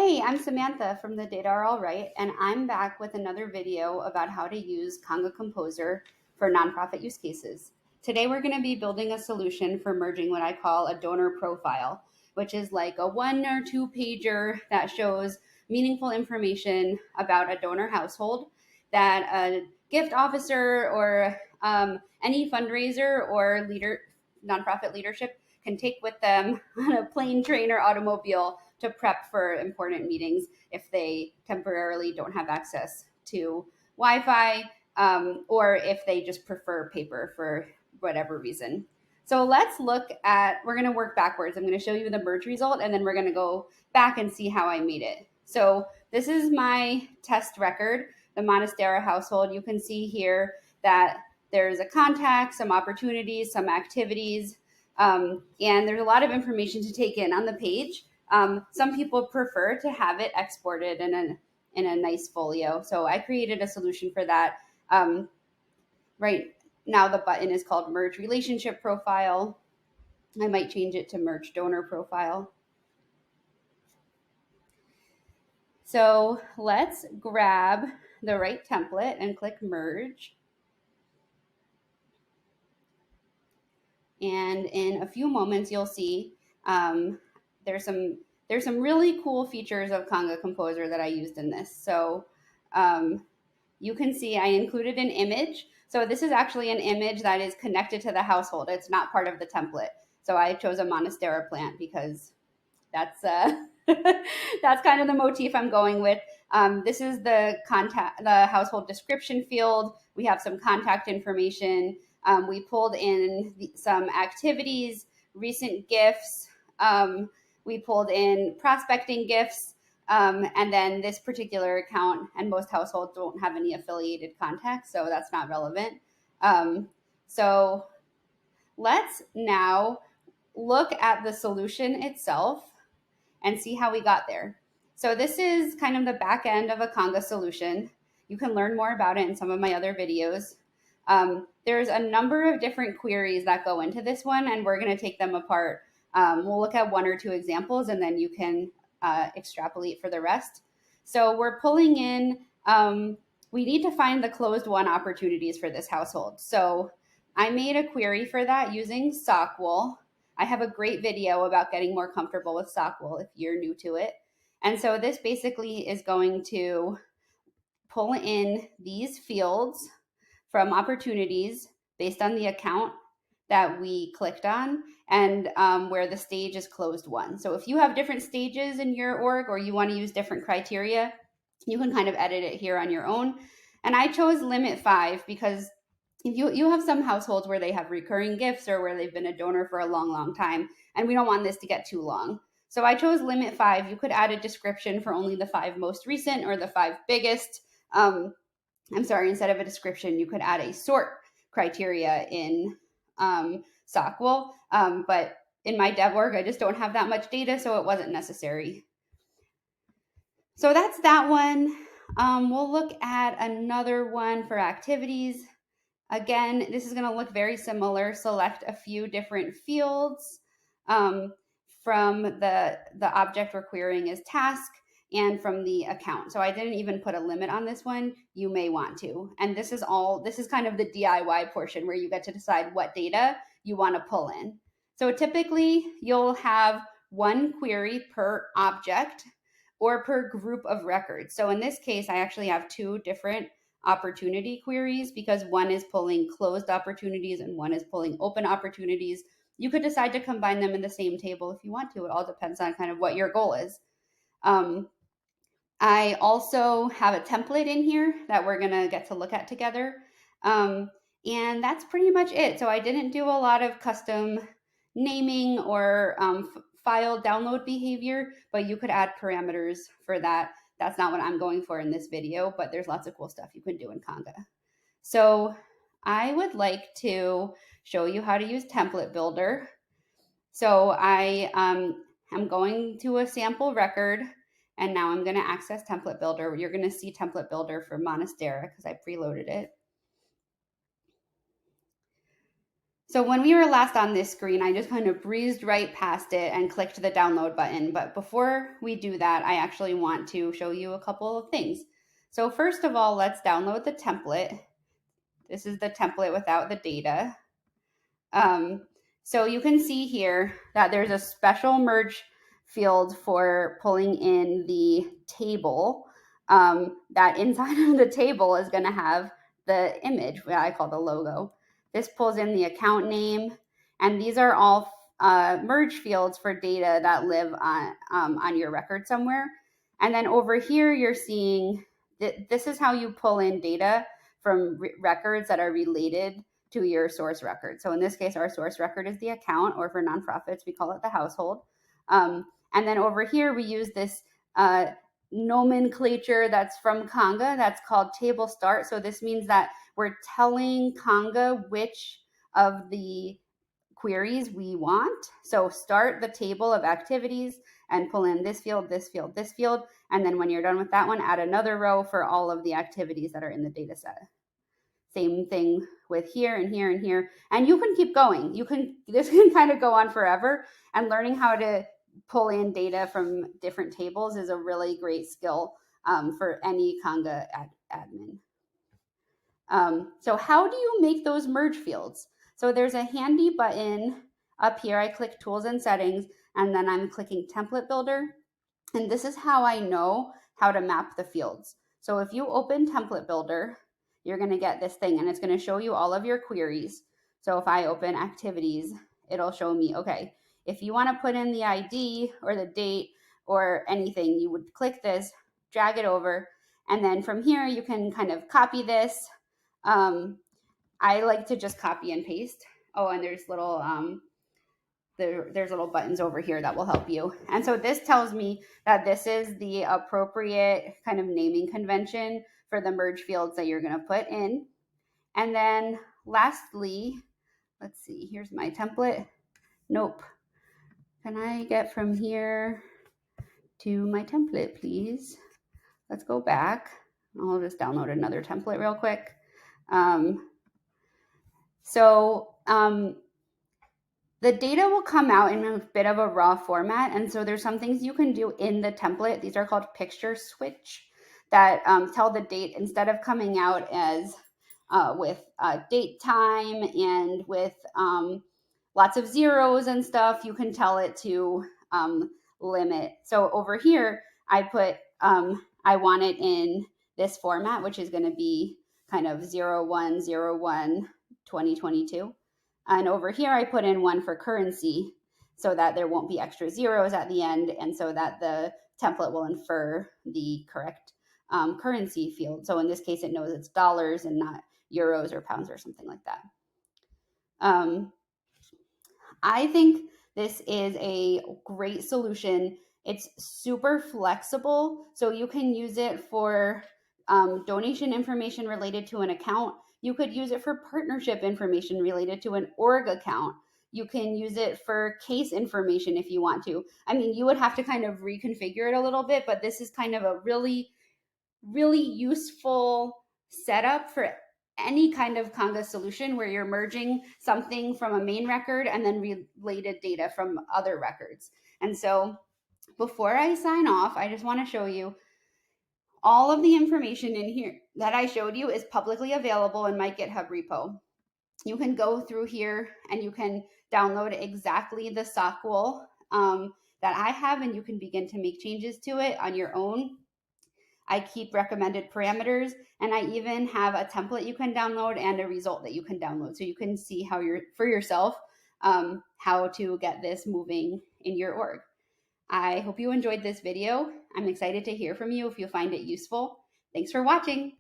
Hey, I'm Samantha from The Data Are All Right, and I'm back with another video about how to use Conga Composer for nonprofit use cases. Today we're going to be building a solution for merging what I call a donor profile, which is like a 1 or 2 pager that shows meaningful information about a donor household that a gift officer or any fundraiser or nonprofit leadership can take with them on a plane, train, or automobile to prep for important meetings if they temporarily don't have access to Wi-Fi, or if they just prefer paper for whatever reason. So let's look at, we're going to work backwards. I'm going to show you the merge result, and then we're going to go back and see how I made it. So this is my test record, the Monastera household. You can see here that there's a contact, some opportunities, some activities, and there's a lot of information to take in on the page. Some people prefer to have it exported in a nice folio. So I created a solution for that. Right now the button is called Merge Relationship Profile. I might change it to Merge Donor Profile. So let's grab the right template and click Merge. And in a few moments, you'll see there's some really cool features of Conga Composer that I used in this. So you can see I included an image. So this is actually an image that is connected to the household. It's not part of the template. So I chose a Monastera plant because that's that's kind of the motif I'm going with. This is the household description field. We have some contact information. We pulled in some activities, recent gifts. We pulled in prospecting gifts. And then this particular account, and most households don't have any affiliated contacts, so that's not relevant. So let's now look at the solution itself and see how we got there. So this is kind of the back end of a Conga solution. You can learn more about it in some of my other videos. There's a number of different queries that go into this one, and we're going to take them apart. We'll look at 1 or 2 examples, and then you can extrapolate for the rest. So we're pulling in, we need to find the closed won opportunities for this household. So I made a query for that using Sockwool. I have a great video about getting more comfortable with Sockwool if you're new to it. And so this basically is going to pull in these fields from opportunities based on the account that we clicked on and where the stage is closed won. So if you have different stages in your org or you want to use different criteria, you can kind of edit it here on your own. And I chose limit 5 because if you have some households where they have recurring gifts or where they've been a donor for a long, long time, and we don't want this to get too long. So I chose limit 5. You could add a description for only the 5 most recent or the 5 biggest. Instead of a description, you could add a sort criteria in Sockwool. But in my dev org, I just don't have that much data, so it wasn't necessary. So that's that one. We'll look at another one for activities. Again, this is going to look very similar. Select a few different fields from the object we're querying as task and from the account. So I didn't even put a limit on this one. You may want to. And this is kind of the DIY portion where you get to decide what data you want to pull in. So typically you'll have 1 query per object or per group of records. So in this case, I actually have 2 different opportunity queries because one is pulling closed opportunities and one is pulling open opportunities. You could decide to combine them in the same table if you want to. It all depends on kind of what your goal is. I also have a template in here that we're going to get to look at together. And that's pretty much it. So I didn't do a lot of custom naming or file download behavior, but you could add parameters for that. That's not what I'm going for in this video, but there's lots of cool stuff you can do in Conga. So I would like to show you how to use Template Builder. So I am going to a sample record, and now I'm going to access Template Builder. You're going to see Template Builder for Monastera because I preloaded it. So when we were last on this screen, I just kind of breezed right past it and clicked the download button. But before we do that, I actually want to show you a couple of things. So first of all, let's download the template. This is the template without the data. So you can see here that there's a special merge field for pulling in the table. That inside of the table is going to have the image that I call the logo. This pulls in the account name, and these are all merge fields for data that live on your record somewhere. And then over here, you're seeing that this is how you pull in data from records that are related to your source record. So in this case, our source record is the account, or for nonprofits, we call it the household. And then over here, we use this nomenclature that's from Conga that's called table start. So this means that we're telling Conga which of the queries we want. So start the table of activities and pull in this field, this field, this field. And then when you're done with that one, add another row for all of the activities that are in the data set. Same thing with here and here and here. And you can keep going. This can kind of go on forever. And learning how to pull in data from different tables is a really great skill for any Conga admin. So how do you make those merge fields? So there's a handy button up here. I click Tools and Settings, and then I'm clicking Template Builder. And this is how I know how to map the fields. So if you open Template Builder, you're going to get this thing, and it's going to show you all of your queries. So if I open activities, it'll show me, okay, if you want to put in the ID or the date or anything, you would click this, drag it over, and then from here you can kind of copy this. I like to just copy and paste. Oh, and there's little there's little buttons over here that will help you. And so this tells me that this is the appropriate kind of naming convention for the merge fields that you're going to put in. And then lastly, let's see, here's my template. Nope. Can I get from here to my template, please? Let's go back. I'll just download another template real quick. The data will come out in a bit of a raw format. And so there's some things you can do in the template. These are called picture switch that tell the date instead of coming out as with date time and with lots of zeros and stuff, you can tell it to limit. So over here, I put, I want it in this format, which is going to be kind of 0101 2022. And over here, I put in one for currency so that there won't be extra zeros at the end, and so that the template will infer the correct currency field. So in this case, it knows it's dollars and not euros or pounds or something like that. I think this is a great solution. It's super flexible, so you can use it for donation information related to an account. You could use it for partnership information related to an org account. You can use it for case information if you want to. I mean, you would have to kind of reconfigure it a little bit, but this is kind of a really, really useful setup for any kind of Conga solution where you're merging something from a main record and then related data from other records. And so before I sign off, I just want to show you all of the information in here that I showed you is publicly available in my GitHub repo. You can go through here and you can download exactly the SOCWL that I have, and you can begin to make changes to it on your own. I keep recommended parameters, and I even have a template you can download and a result that you can download. So you can see how for yourself how to get this moving in your org. I hope you enjoyed this video. I'm excited to hear from you if you find it useful. Thanks for watching.